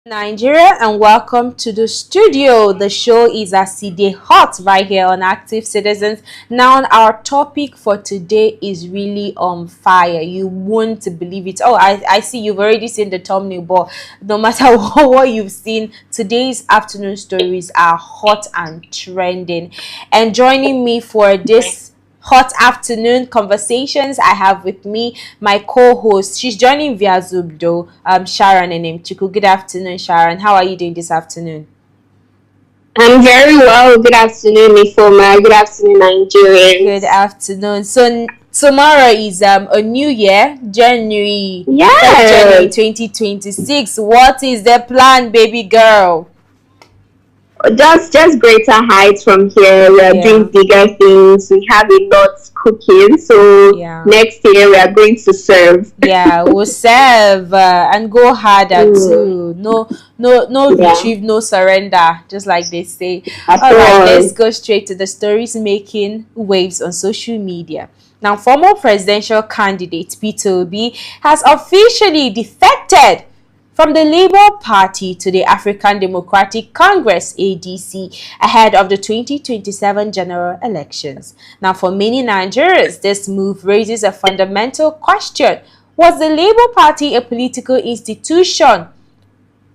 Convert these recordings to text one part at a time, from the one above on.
Nigeria, and welcome to the studio. The show is Chidi hot right here on Active Citizens. Now, our topic for today is really on fire. You won't believe it. Oh, I see you've already seen the thumbnail, but no matter what you've seen, today's afternoon stories are hot and trending. And joining me for this hot afternoon conversations, I have with me my co-host. She's joining via Zoom though, Sharon and Chiku. Good afternoon, Sharon. How are you doing this afternoon? I'm very well. Good afternoon, Ifoma. Good afternoon, Nigerians. Good afternoon. So tomorrow is a new year, January. Yes. January 2026. What is the plan, baby girl? Just greater heights from here. We are doing bigger things. We have a lot cooking. So next year we are going to serve. Yeah, we'll serve and go harder too. No retrieve, no surrender, just like they say. All right, let's go straight to the stories making waves on social media. Now, former presidential candidate Peter Obi has officially defected from the Labour Party to the African Democratic Congress (ADC) ahead of the 2027 general elections. Now, for many Nigerians, this move raises a fundamental question. Was the Labour Party a political institution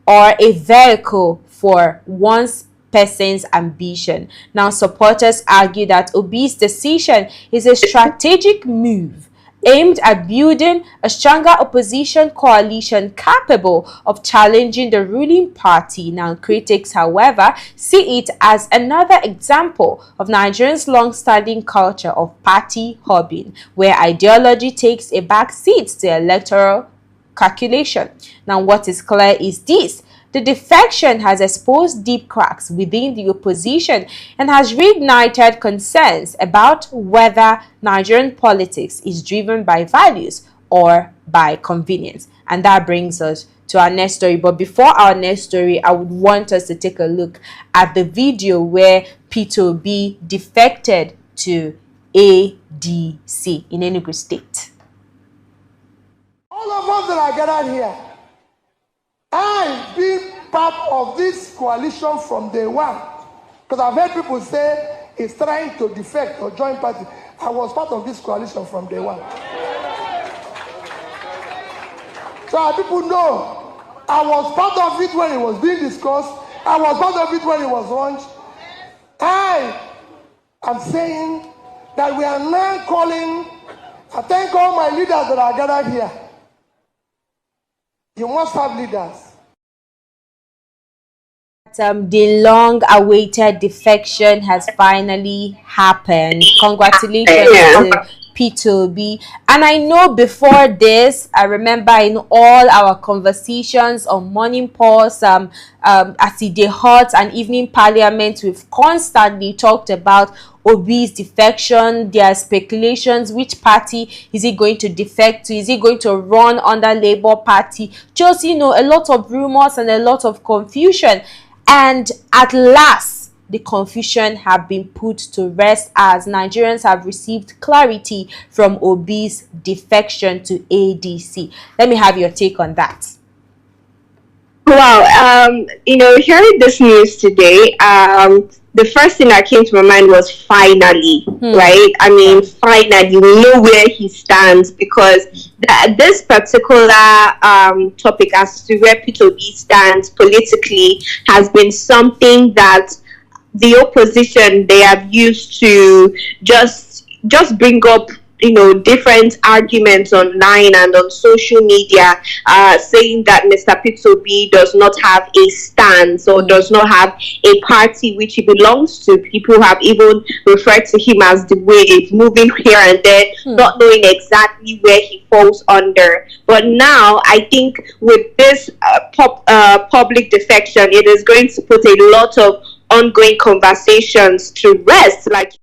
or a vehicle for one person's ambition? Now, supporters argue that Obi's decision is a strategic move aimed at building a stronger opposition coalition capable of challenging the ruling party. Now, critics, however, see it as another example of Nigeria's long-standing culture of party hopping, where ideology takes a back seat to electoral calculation. Now, what is clear is this: the defection has exposed deep cracks within the opposition and has reignited concerns about whether Nigerian politics is driven by values or by convenience. And that brings us to our next story. But before our next story, I would want us to take a look at the video where Peter Obi defected to ADC in Enugu State. All of us that are gathered here, I've been part of this coalition from day one. Because I've heard people say it's trying to defect or join party. I was part of this coalition from day one. So our people know I was part of it when it was being discussed. I was part of it when it was launched. I am saying that we are now calling, I thank all my leaders that are gathered here. You must have leaders. The long-awaited defection has finally happened. Congratulations to Peter Obi. And I know before this, I remember in all our conversations on Morning Pulse, Chidi hot and Evening Parliament, we've constantly talked about Obi's defection. There are speculations, which party is he going to defect to? Is he going to run under Labour Party? Just, a lot of rumors and a lot of confusion. And at last, the confusion have been put to rest as Nigerians have received clarity from Obi's defection to ADC. Let me have your take on that. Wow, hearing this news today, the first thing that came to my mind was finally, right? I mean, finally, we know where he stands, because this particular topic as to where Peter Obi stands politically has been something that the opposition, they have used to just bring up different arguments online and on social media, saying that Mr. Peter Obi does not have a stance or does not have a party which he belongs to. People have even referred to him as the wave, moving here and there, not knowing exactly where he falls under. But now, I think with this public defection, it is going to put a lot of ongoing conversations to rest. Like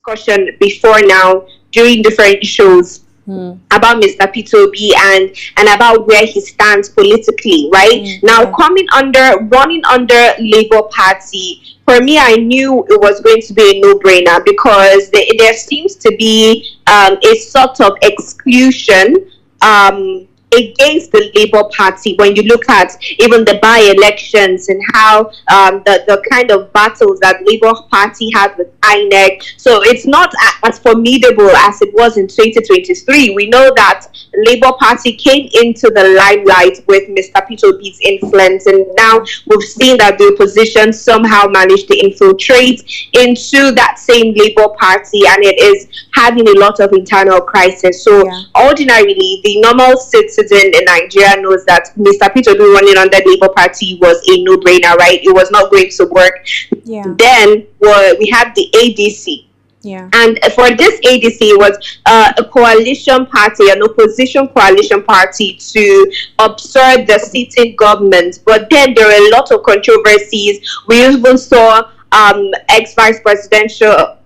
discussion before now during different shows about Mr. Peter Obi and about where he stands politically, right? Now, running under Labour Party, for me, I knew it was going to be a no-brainer, because there seems to be a sort of exclusion against the Labour Party when you look at even the by-elections and how the kind of battles that Labour Party had with INEC. So it's not as formidable as it was in 2023. We know that Labour Party came into the limelight with Mr. Peter Obi's influence, and now we've seen that the opposition somehow managed to infiltrate into that same Labour Party, and it is having a lot of internal crisis. So ordinarily, the normal citizen in Nigeria knows that Mr. Peter Obi running under Labour Party was a no-brainer, right? It was not going to work. Then we have the ADC. And for this ADC, it was a coalition party, an opposition coalition party to observe the sitting government. But then there are a lot of controversies. We even saw ex-vice presidential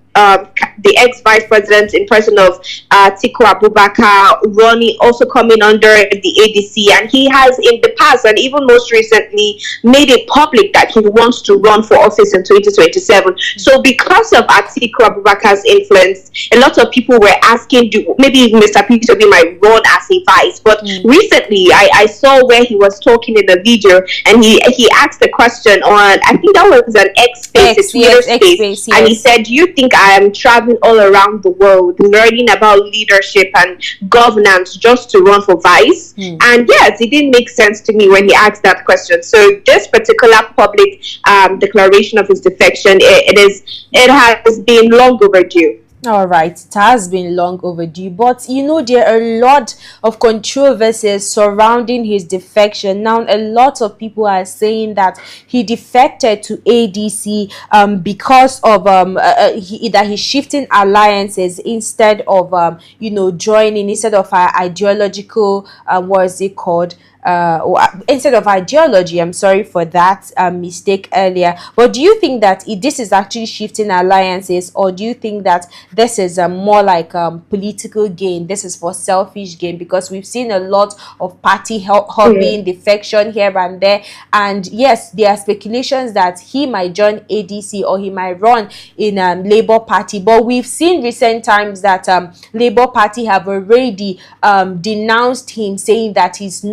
the ex-vice president in person of Atiku Abubakar, Ronnie, also coming under the ADC, and he has in the past and even most recently made it public that he wants to run for office in 2027. So because of Atiku Abubakar's influence, a lot of people were asking, maybe Mr. Peter Obi might run as a vice. But recently, I saw where he was talking in the video, and he asked the question on, I think that was an X space, and he said, "Do you think I am traveling all around the world learning about leadership and governance just to run for vice?" And yes, it didn't make sense to me when he asked that question. So this particular public declaration of his defection, it has been long overdue. All right, it has been long overdue, but you know, there are a lot of controversies surrounding his defection. Now, a lot of people are saying that he defected to ADC because of that he's shifting alliances instead of joining, instead of ideological what is it called? Instead of ideology. I'm sorry for that mistake earlier. But do you think that this is actually shifting alliances, or do you think that this is more like political gain? This is for selfish gain, because we've seen a lot of party hopping, defection here and there. And yes, there are speculations that he might join ADC or he might run in Labour Party. But we've seen recent times that Labour Party have already denounced him, saying that he's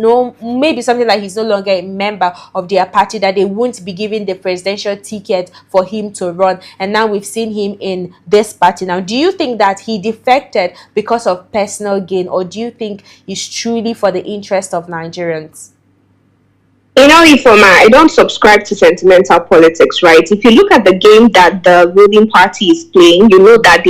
maybe something like he's no longer a member of their party, that they won't be giving the presidential ticket for him to run. And now we've seen him in this party. Now, do you think that he defected because of personal gain, or do you think he's truly for the interest of Nigerians? You know, Ifoma, I don't subscribe to sentimental politics, right? If you look at the game that the ruling party is playing, you know that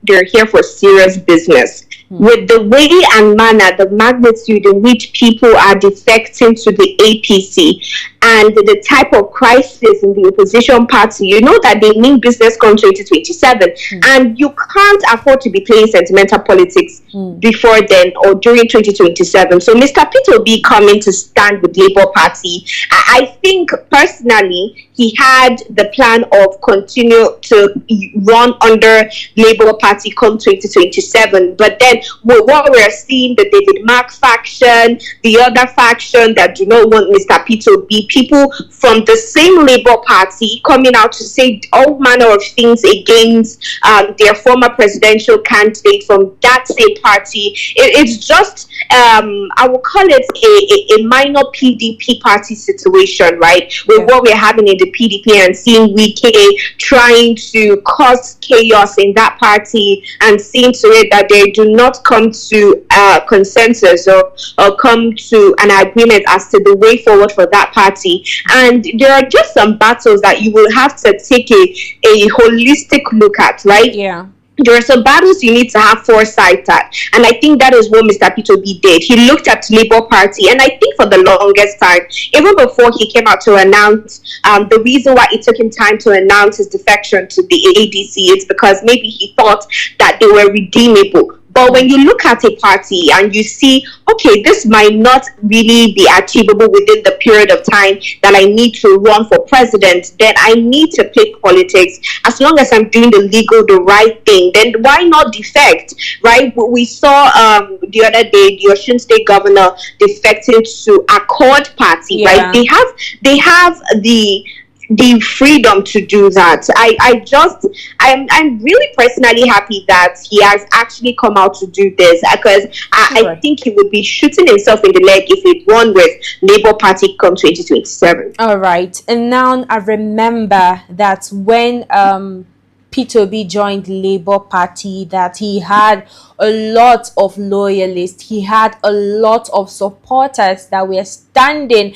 they're here for serious business. With the way and manner, the magnitude in which people are defecting to the APC and the type of crisis in the opposition party, you know that they mean business come 2027. And you can't afford to be playing sentimental politics before then or during 2027. So Mr. Peter Obi coming to stand with Labour Party, I think personally he had the plan of continue to run under Labour Party come 2027. But then what we're seeing, the David Mark faction, the other faction that do not want Mr. Peter Obi, people from the same Labour Party coming out to say all manner of things against their former presidential candidate from that same party. It's just, I will call it a minor PDP party situation, right? With what we're having in the PDP and seeing Wike trying to cause chaos in that party and seeing to it that they do not come to consensus or come to an agreement as to the way forward for that party. And there are just some battles that you will have to take a holistic look at, right? Yeah. There are some battles you need to have foresight at, and I think that is what Mr. Peter Obi did. He looked at Labour Party, and I think for the longest time, even before he came out to announce the reason why it took him time to announce his defection to the ADC is because maybe he thought that they were redeemable. But when you look at a party and you see, okay, this might not really be achievable within the period of time that I need to run for president, then I need to play politics. As long as I'm doing the right thing, then why not defect, right? We saw the other day the Osun State governor defected to Accord Party, right? They have the freedom to do that. I'm really personally happy that he has actually come out to do this, because I think he would be shooting himself in the leg if he won with Labour Party come 2027. All right. And now I remember that when Peter Obi joined Labour Party, that he had a lot of loyalists, he had a lot of supporters that were standing,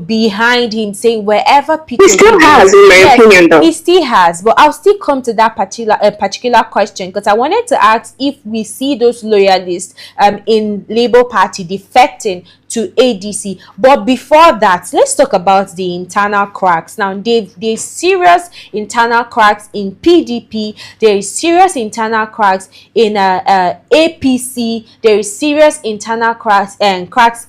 behind him, saying wherever Peter he still has, in my opinion, though. He still has, but I'll still come to that particular question, because I wanted to ask if we see those loyalists in Labour Party defecting to ADC. But before that, let's talk about the internal cracks. Now, there's serious internal cracks in PDP. There is serious internal cracks in APC. There is serious internal cracks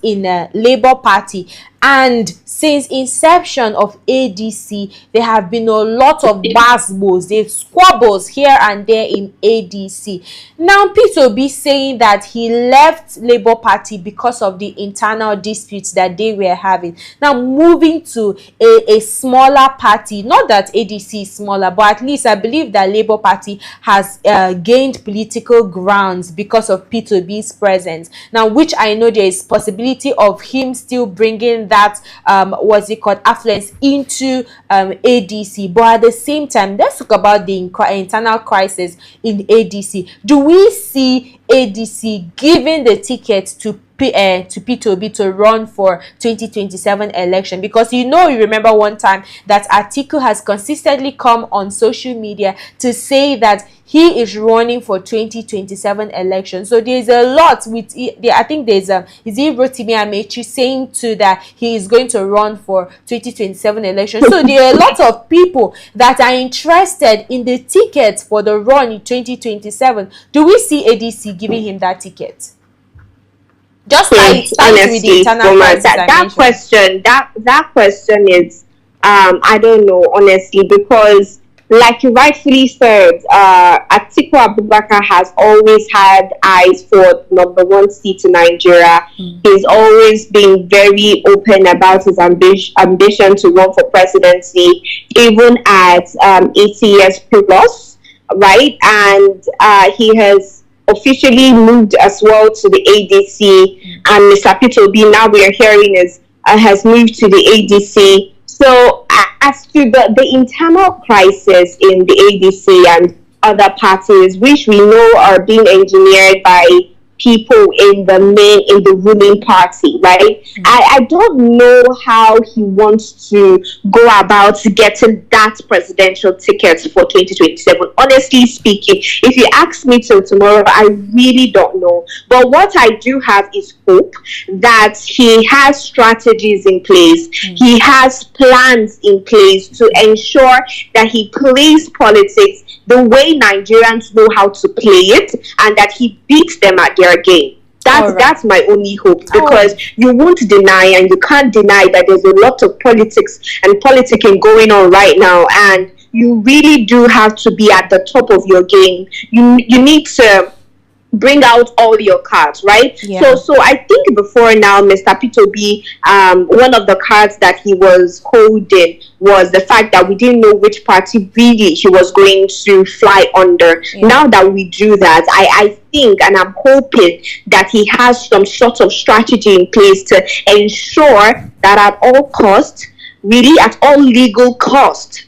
in Labour Party. And since inception of ADC, there have been a lot of basbos, there's squabbles here and there in ADC. Now, Peter Obi saying that he left Labour Party because of the internal disputes that they were having. Now, moving to a smaller party, not that ADC is smaller, but at least I believe that Labour Party has gained political grounds because of Peter Obi's presence. Now, which I know there is possibility of him still bringing that affluence into ADC. But at the same time, let's talk about the internal crisis in ADC. Do we see ADC giving the ticket to Peter Obi to run for 2027 election? Because you remember one time that Atiku has consistently come on social media to say that he is running for 2027 election. So there's a lot with I think there's is it Rotimi Amechi saying too that he is going to run for 2027 election. So there are a lot of people that are interested in the ticket for the run in 2027. Do we see ADC giving him that ticket? Just like honestly, with the internal that question is I don't know, honestly, because like you rightfully said, Atiku Abubakar has always had eyes for #1 seat in Nigeria. He's always been very open about his ambition to run for presidency, even at 80 years plus, right? And he has officially moved as well to the ADC, and Mr. Peter Obi, now we are hearing, has moved to the ADC. So as to the internal crisis in the ADC and other parties, which we know are being engineered by people in the ruling party, right? I don't know how he wants to go about getting that presidential ticket for 2027. Honestly speaking, if you ask me till tomorrow, I really don't know. But what I do have is hope that he has strategies in place. He has plans in place to ensure that he plays politics the way Nigerians know how to play it, and that he beats them at their game. That's my only hope, because you won't deny, and you can't deny, that there's a lot of politics and politicking going on right now, and you really do have to be at the top of your game. You need to bring out all your cards, right? Yeah. So I think before now, Mr. Peter Obi, one of the cards that he was holding was the fact that we didn't know which party really he was going to fly under. Yeah. Now that we do that, I think, and I'm hoping that he has some sort of strategy in place to ensure that at all costs, really at all legal cost,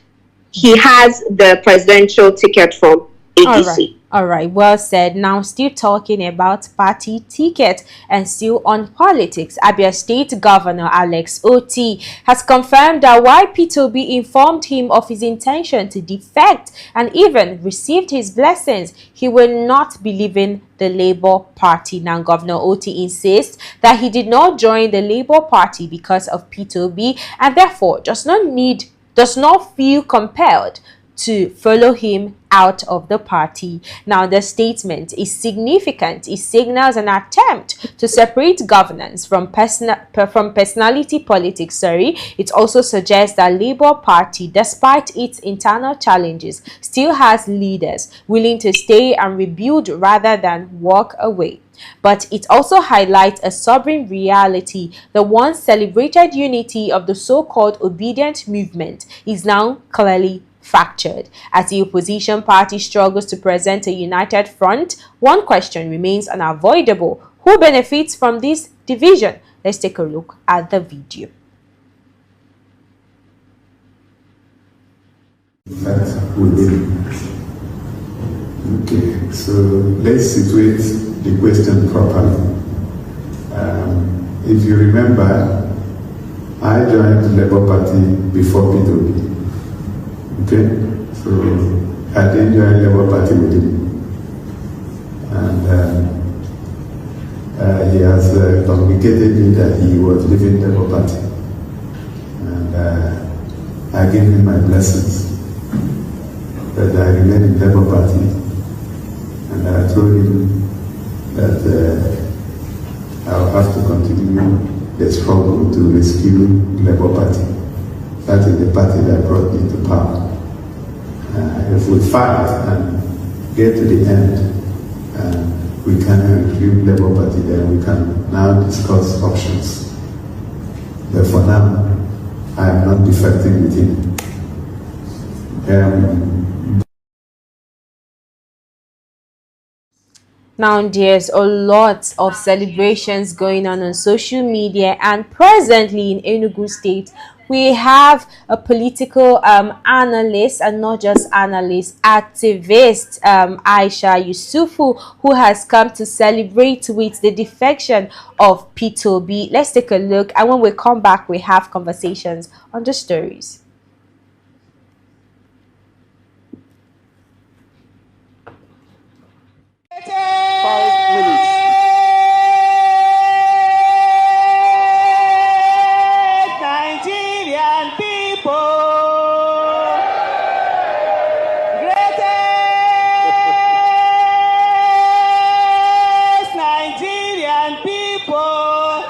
he has the presidential ticket from ADC. All right, well said. Now, still talking about party ticket and still on politics, Abia State Governor Alex Oti has confirmed that while Peter Obi informed him of his intention to defect and even received his blessings, he will not be leaving the Labour Party. Now, Governor Oti insists that he did not join the Labour Party because of Peter Obi, and therefore does not feel compelled to follow him out of the party. Now, the statement is significant. It signals an attempt to separate governance from personality politics. It also suggests that Labour Party, despite its internal challenges, still has leaders willing to stay and rebuild rather than walk away. But it also highlights a sobering reality. The once celebrated unity of the so-called obedient movement is now clearly fractured. As the opposition party struggles to present a united front, one question remains unavoidable. Who benefits from this division? Let's take a look at the video. That within. Okay, so let's situate the question properly. If you remember, I joined the Labour Party before P2B. Okay, so I didn't join Labour Party with him, and he has communicated me that he was leaving Labour Party, and I gave him my blessings that I remain in Labour Party. And I told him that I'll have to continue the struggle to rescue Labour Party. That is the party that brought me to power. If we fight and get to the end, and we can rescue Labour Party, then we can now discuss options. But for now, I am not defecting with him. Now, there's a lot of celebrations going on social media, and presently in Enugu State, we have a political analyst, and not just analyst, activist, Aisha Yusufu, who has come to celebrate with the defection of P2B. Let's take a look, and when we come back, we have conversations on the stories. Nigerian people, greatest Nigerian people,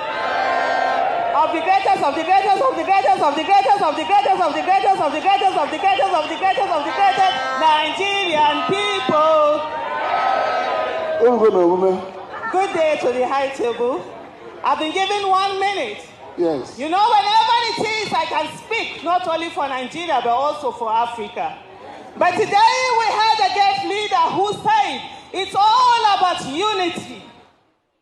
of the greatest, of the greatest, of the greatest, of the greatest, of the greatest, of the greatest, of the greatest, of the greatest, of the greatest, of the greatest Nigerian people. Good day to the high table. I've been given 1 minute. Yes. You know, whenever it is, I can speak not only for Nigeria but also for Africa. But today we had a great leader who said it's all about unity.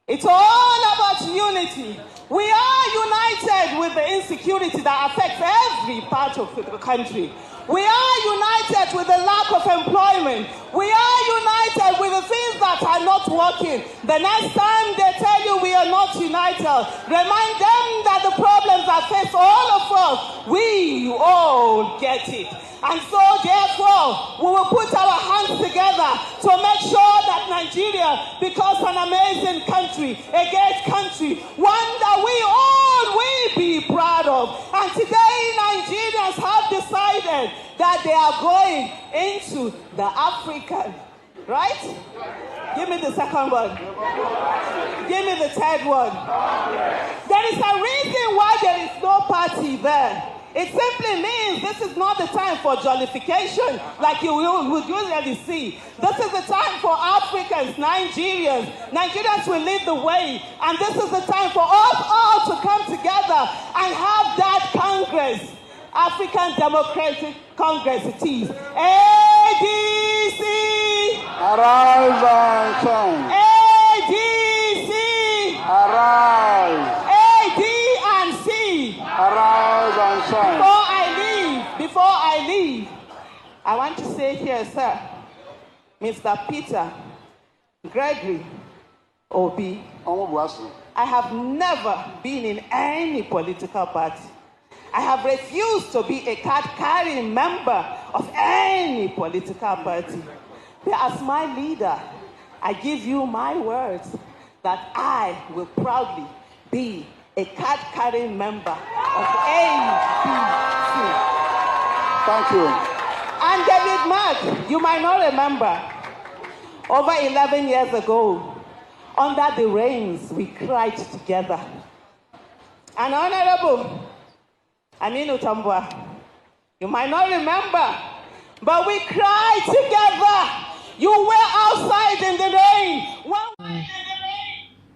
It's all about unity. We are united with the insecurity that affects every part of the country. We are united with the lack of employment. We are united with the things that are not working. The next time they tell you we are not united, remind them that the problems that face all of us, we all get it. And so, therefore, we will put our hands together to make sure that Nigeria becomes an amazing country, a great country, one that we all will be proud of. And today, Nigerians have decided that they are going into the African, right? Give me the second one. Give me the third one. There is a reason why there is no party there. It simply means this is not the time for jollification like you would usually see. This is the time for Africans, Nigerians. Nigerians will lead the way. And this is the time for us all to come together and have that Congress. African Democratic Congress it is. ADC! Arise and shine. ADC! Arise. ADC! Arise and shine. Before I leave, I want to say here, sir, Mr. Peter Gregory Obi, I have never been in any political party. I have refused to be a card-carrying member of any political party. But as my leader, I give you my words that I will proudly be a card-carrying member of ABC. Thank you. And And David Mark, you might not remember, over 11 years ago, under the rains, we cried together. And Honorable Aminu Tambua, you might not remember, but we cried together. You were outside in the rain.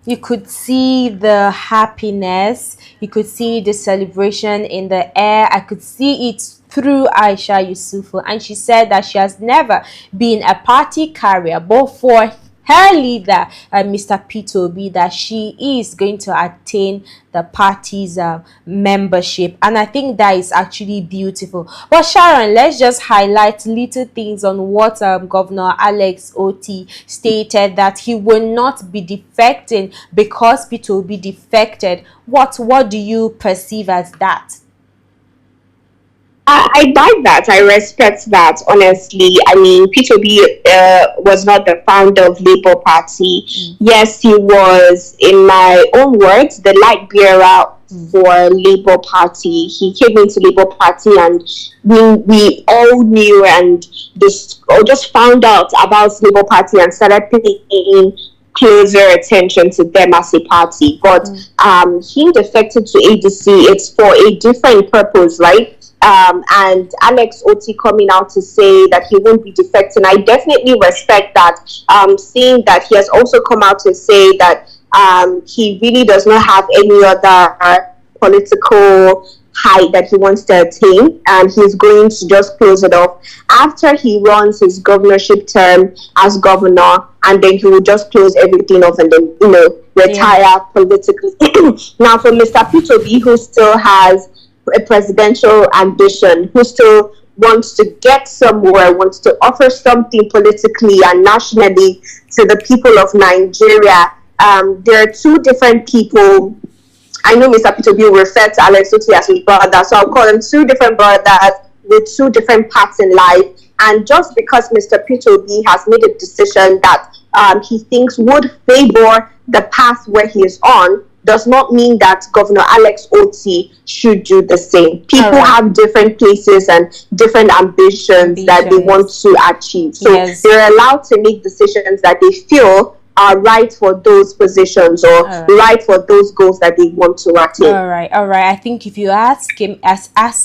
You could see the happiness. You could see the celebration in the air. I could see it through Aisha Yusufu. And she said that she has never been a party carrier, but for her leader, Mr. P2B, that she is going to attain the party's membership. And I think that is actually beautiful. But Sharon, let's just highlight little things on what Governor Alex Oti stated, that he will not be defecting because P2B defected. What do you perceive as that? I buy that. I respect that, honestly. I mean, P2B was not the founder of Labour Party. Yes, he was, in my own words, the light bearer for Labour Party. He came into Labour Party and we all knew and just found out about Labour Party and started paying closer attention to them as a party. But he defected to ADC. It's for a different purpose, right? And Alex Oti coming out to say that he won't be defecting, I definitely respect that. Seeing that he has also come out to say that he really does not have any other political height that he wants to attain, and he's going to just close it off after he runs his governorship term as governor, and then he will just close everything off and then, retire politically. Now, for Mr. P2B, who still has a presidential ambition, who still wants to get somewhere, wants to offer something politically and nationally to the people of Nigeria, there are two different people. I know Mr. P2B will refer to Alex Oti as his brother, so I'll call them two different brothers with two different paths in life. And just because Mr. P2B has made a decision that he thinks would favor the path where he is on, does not mean that Governor Alex Oti should do the same. People have different places and different ambitions that they want to achieve. So they're allowed to make decisions that they feel are right for those positions or right for those goals that they want to attain. All right. I think if you ask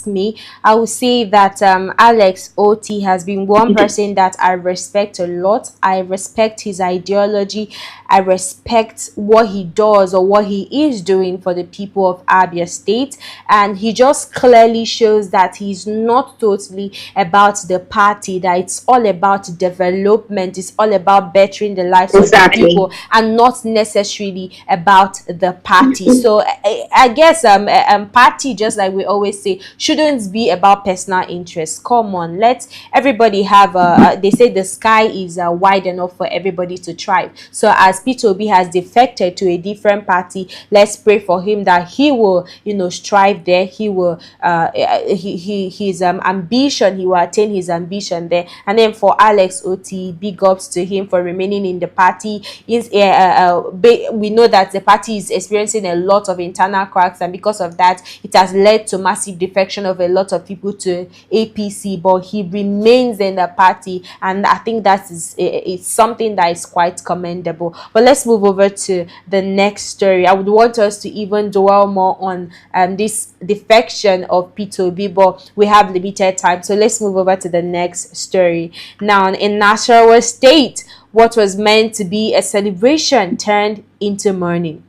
me, I would say that Alex Oti has been one person that I respect a lot. I respect his ideology. I respect what he does or what he is doing for the people of Abia State, and he just clearly shows that he's not totally about the party, that it's all about development, it's all about bettering the lives of the people and not necessarily about the party. So I guess party, just like we always say, shouldn't be about personal interest. Come on, let everybody have they say the sky is wide enough for everybody to thrive. So as P2B has defected to a different party, let's pray for him that he will, strive there. He will his ambition, he will attain his ambition there. And then for Alex Oti, big ups to him for remaining in the party. We know that the party is experiencing a lot of internal cracks, and because of that, it has led to massive defection of a lot of people to APC. But he remains in the party, and I think that is it's something that is quite commendable. But let's move over to the next story. I would want us to even dwell more on this defection of P2B, but we have limited time, so let's move over to the next story. Now, in Nasarawa State, what was meant to be a celebration turned into mourning.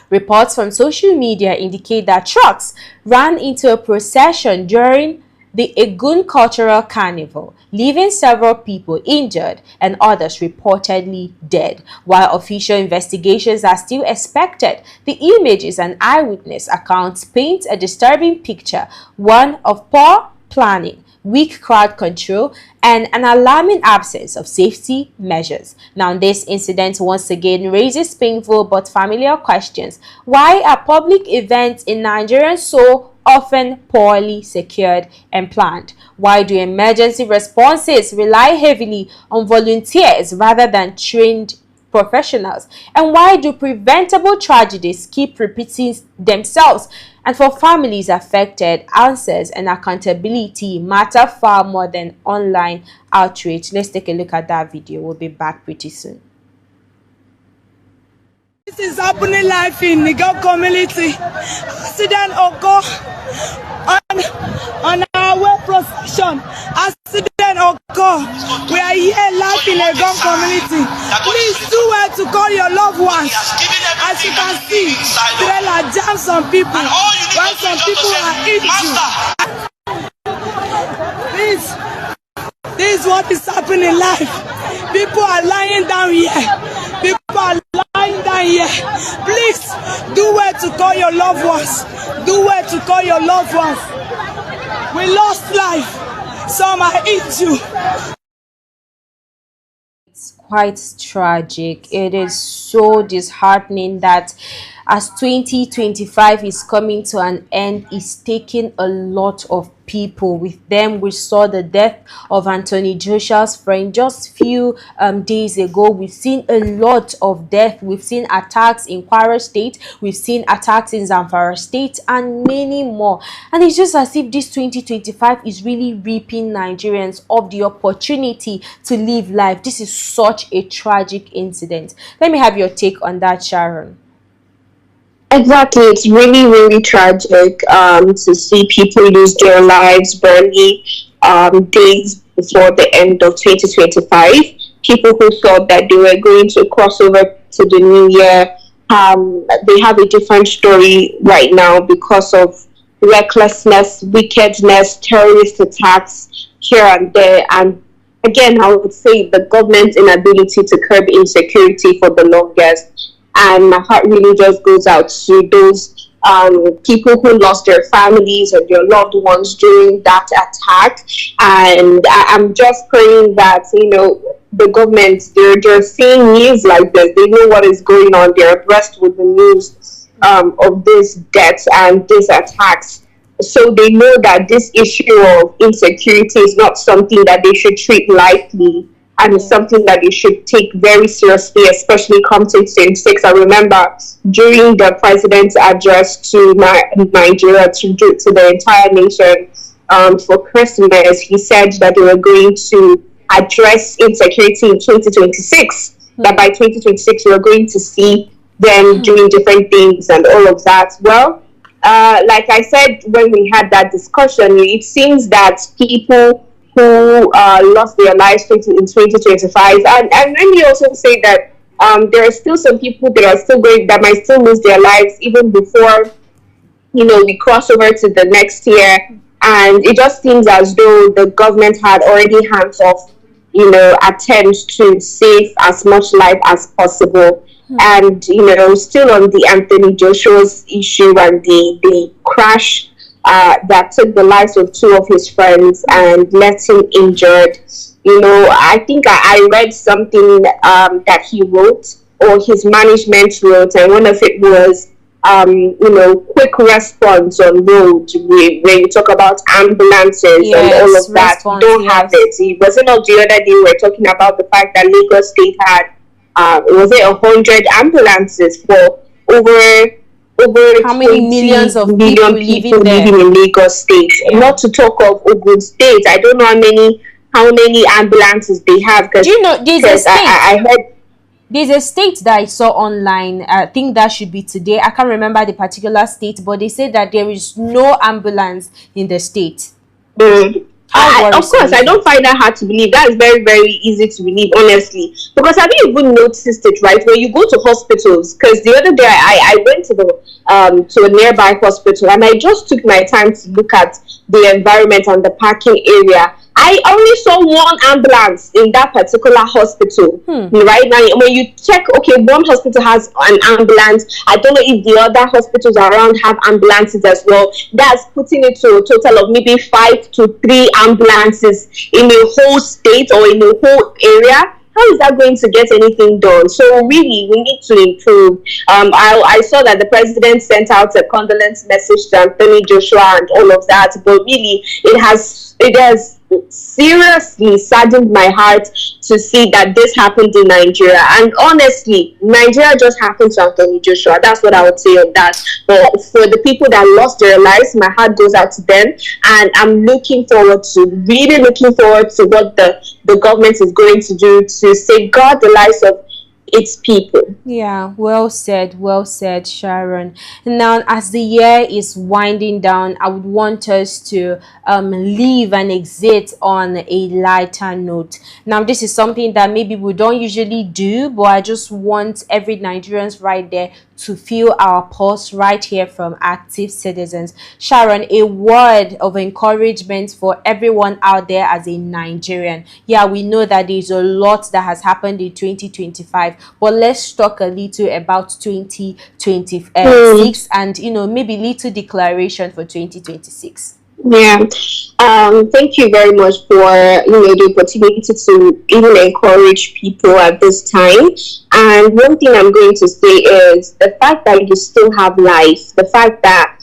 Reports from social media indicate that trucks ran into a procession during the Egun Cultural Carnival, leaving several people injured and others reportedly dead. While official investigations are still expected, the images and eyewitness accounts paint a disturbing picture, one of poor planning, weak crowd control, and an alarming absence of safety measures. Now, this incident once again raises painful but familiar questions. Why are public events in Nigeria so often poorly secured and planned? Why do emergency responses rely heavily on volunteers rather than trained professionals? And why do preventable tragedies keep repeating themselves? And for families affected, answers and accountability matter far more than online outrage. Let's take a look at that video. We'll be back pretty soon. This is happening live in the Nigel community. Accident occur on our way procession. Accident occur. We are here live in the Nigel community. Please do well to call your loved ones. As you can see, trailer jam some people. While some people are injured. This is what is happening live. People are lying down here. People are lying down here. Please do well to call your loved ones. Do well to call your loved ones. We lost life. Some are injured. It's quite tragic. It is so disheartening that as 2025 is coming to an end, it's taking a lot of people. With them, we saw the death of Anthony Joshua's friend just few days ago. We've seen a lot of death. We've seen attacks in Kwara State. We've seen attacks in Zamfara State and many more. And it's just as if this 2025 is really reaping Nigerians of the opportunity to live life. This is such a tragic incident. Let me have your take on that, Sharon. Exactly, it's really, really tragic to see people lose their lives barely days before the end of 2025. People who thought that they were going to cross over to the new year, they have a different story right now because of recklessness, wickedness, terrorist attacks here and there. And again, I would say the government's inability to curb insecurity for the longest. And my heart really just goes out to those people who lost their families or their loved ones during that attack. And I'm just praying that, you know, the government, they're seeing news like this. They know what is going on. They're abreast with the news of these deaths and these attacks. So they know that this issue of insecurity is not something that they should treat lightly. And it's something that they should take very seriously, especially come 2026. I remember during the president's address to Nigeria, to the entire nation for Christmas, he said that they were going to address insecurity in 2026. That by 2026, we were going to see them doing different things and all of that. Well, like I said, when we had that discussion, it seems that people who lost their lives in 2025, and let me also say that there are still some people that might still lose their lives even before, you know, we cross over to the next year. And it just seems as though the government had already hands off, you know, attempts to save as much life as possible. And, you know, still on the Anthony Joshua's issue and the crash that took the lives of two of his friends and left him injured. You know, I think I read something that he wrote, or his management wrote, and one of it was, you know, quick response on road, when you talk about ambulances, yes, and all of that. Response, don't have it. It wasn't not the other day we were talking about the fact that Lagos State had, was it 100 ambulances for over how many millions of people living in Lagos State? Yeah. Not to talk of Ogun State. I don't know how many ambulances they have. Do you know there's a state? I heard there's a state that I saw online. I think that should be today. I can't remember the particular state, but they said that there is no ambulance in the state. Of course, I don't find that hard to believe. That is very, very easy to believe, honestly. Because have you even noticed it, right? When you go to hospitals, because the other day I went to a nearby hospital, and I just took my time to look at the environment and the parking area. I only saw one ambulance in that particular hospital. Right now, when you check, okay, one hospital has an ambulance. I don't know if the other hospitals around have ambulances as well. That's putting it to a total of maybe 5 to 3 ambulances in a whole state or in a whole area. How is that going to get anything done? So really, we need to improve. I saw that the president sent out a condolence message to Anthony Joshua and all of that, but really, it has seriously saddened my heart to see that this happened in Nigeria. And honestly, Nigeria just happened to Anthony Joshua. That's what I would say on that. But for the people that lost their lives, my heart goes out to them. And I'm really looking forward to what the government is going to do to safeguard the lives of its people. Yeah, well said, Sharon. Now, as the year is winding down, I would want us to leave and exit on a lighter note. Now, this is something that maybe we don't usually do, but I just want every Nigerians right there to feel our pulse right here from active citizens. Sharon, a word of encouragement for everyone out there as a Nigerian. Yeah, we know that there's a lot that has happened in 2025, but let's talk a little about 2026 and, maybe little declaration for 2026. Yeah. Thank you very much for the opportunity to even encourage people at this time. And one thing I'm going to say is the fact that you still have life, the fact that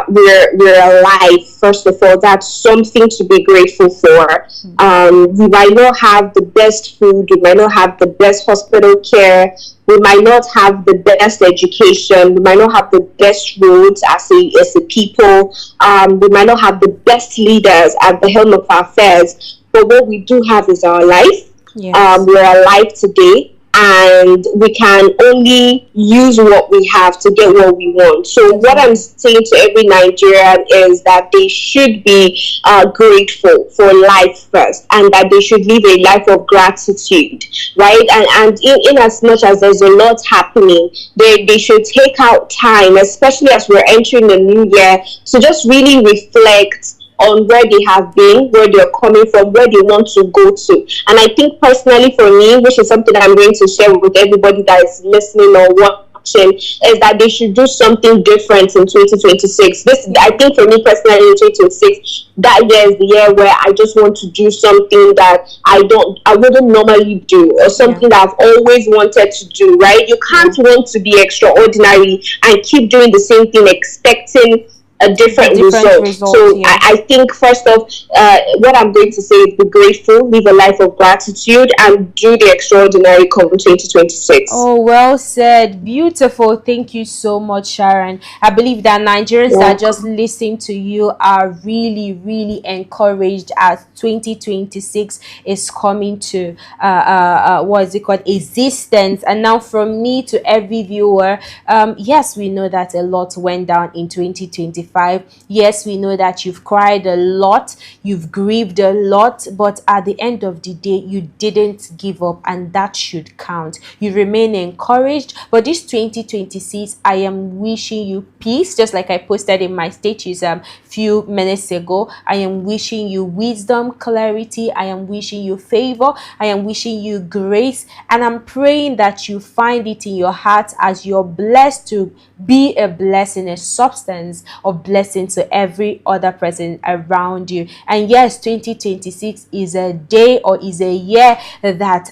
we're alive. First of all, that's something to be grateful for. We might not have the best food, we might not have the best hospital care, we might not have the best education, we might not have the best roads as a people, we might not have the best leaders at the helm of our affairs, but what we do have is our life. Yes. We're alive today, and we can only use what we have to get what we want. So what I'm saying to every Nigerian is that they should be grateful for life first, and that they should live a life of gratitude, right? And in as much as there's a lot happening, they should take out time, especially as we're entering the new year, to just really reflect on where they have been, where they're coming from, where they want to go to. And I think personally for me, which is something I'm going to share with everybody that is listening or watching, is that they should do something different in 2026. I think for me personally in 2026, that year is the year where I just want to do something that I wouldn't normally do, or something that I've always wanted to do, right? You can't want to be extraordinary and keep doing the same thing expecting a different result. So yeah. I think first off, what I'm going to say is be grateful, live a life of gratitude, and do the extraordinary come 2026. Oh, well said. Beautiful. Thank you so much, Sharon. I believe that Nigerians that just listening to you are really, really encouraged as 2026 is coming to what is it called, existence. And now from me to every viewer, yes, we know that a lot went down in 2025. Yes, we know that you've cried a lot, you've grieved a lot, but at the end of the day, you didn't give up, and that should count. You remain encouraged. But this 2026, I am wishing you peace, just like I posted in my status few minutes ago. I am wishing you wisdom, clarity. I am wishing you favor. I am wishing you grace, and I'm praying that you find it in your heart as you're blessed to be a blessing, a substance of blessing to every other person around you. And yes, 2026 is a day, or is a year that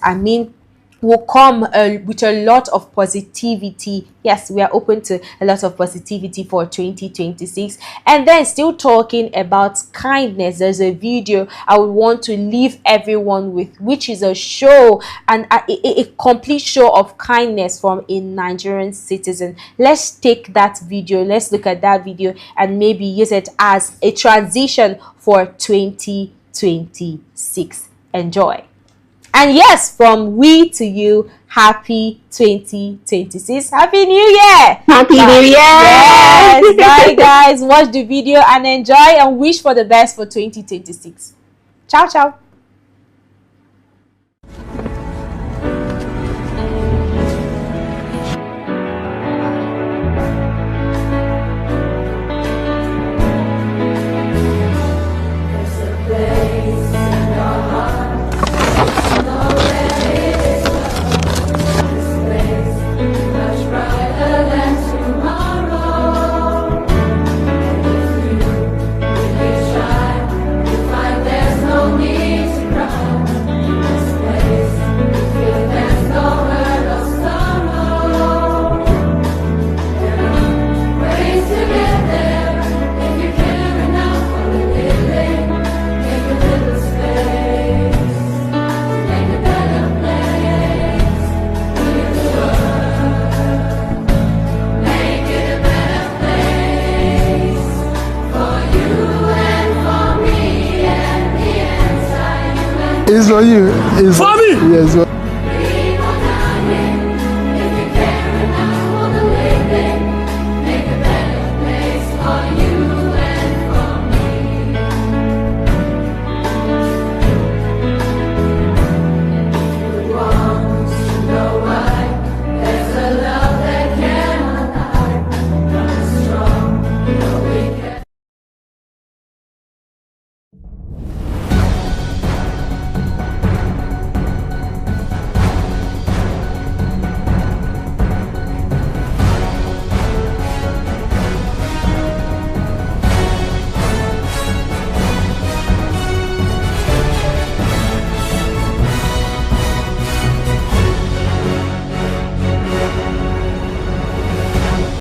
will come with a lot of positivity. Yes, we are open to a lot of positivity for 2026. And then still talking about kindness, there's a video I would want to leave everyone with, which is a show and a complete show of kindness from a Nigerian citizen. Let's take that video, let's look at that video, and maybe use it as a transition for 2026. Enjoy. And yes, from we to you, happy 2026. Happy New Year! Happy New Year! Yes, bye guys. Watch the video and enjoy, and wish for the best for 2026. Ciao, ciao. Me for you. It's for me. Yes.